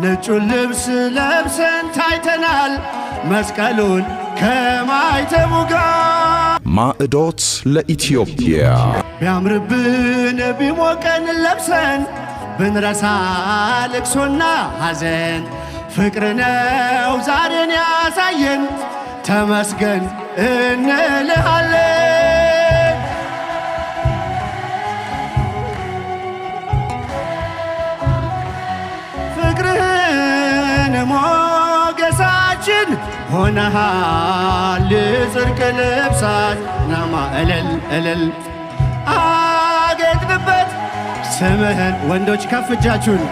ነጩን ልብስ ለብሰን ታይተናል መስቀሉን ከማይተሙ ጋር። ማዕዶት ለኢትዮጵያ ቢያምርብን ቢሞቀን ለብሰን ብንረሳ ልቅሶና ሐዘን ፍቅር ነው ዛሬን ያሳየን ተመስገን እንልሃለን። ፍቅርህን ሞገሳችን ሆነሃል ጽድቅ ልብሳችን ናማ እልል እልል አጌጥንበት ስምህን ወንዶች ከፍ እጃችሁን።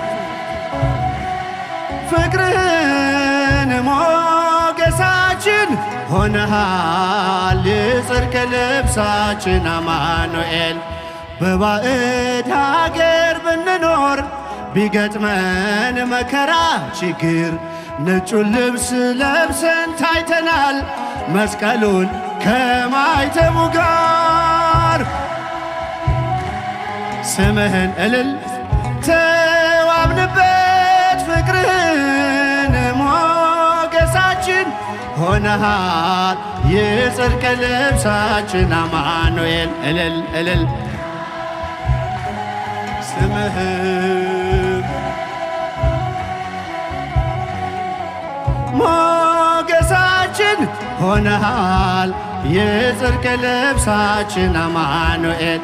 ፍቅርህን ሞገሳችን ሆነሃል ጽድቅ ልብሳችን አማኑኤል። በባዕድ ሀገር ብንኖር ቢገጥመን መከራ ችግር ነጩን ልብስ ለብሰን ታይተናል መስቀሉን ከማይተሙ ጋር። ስምህን እልል ተዋብንበት ፍቅርህን ሞገሳችን ሆነሃል የጽድቅ ልብሳችን አማኑኤል እልል እልል ስምህን ሞገሳችን ሆነሃል የጽድቅ ልብሳችን አማኑኤል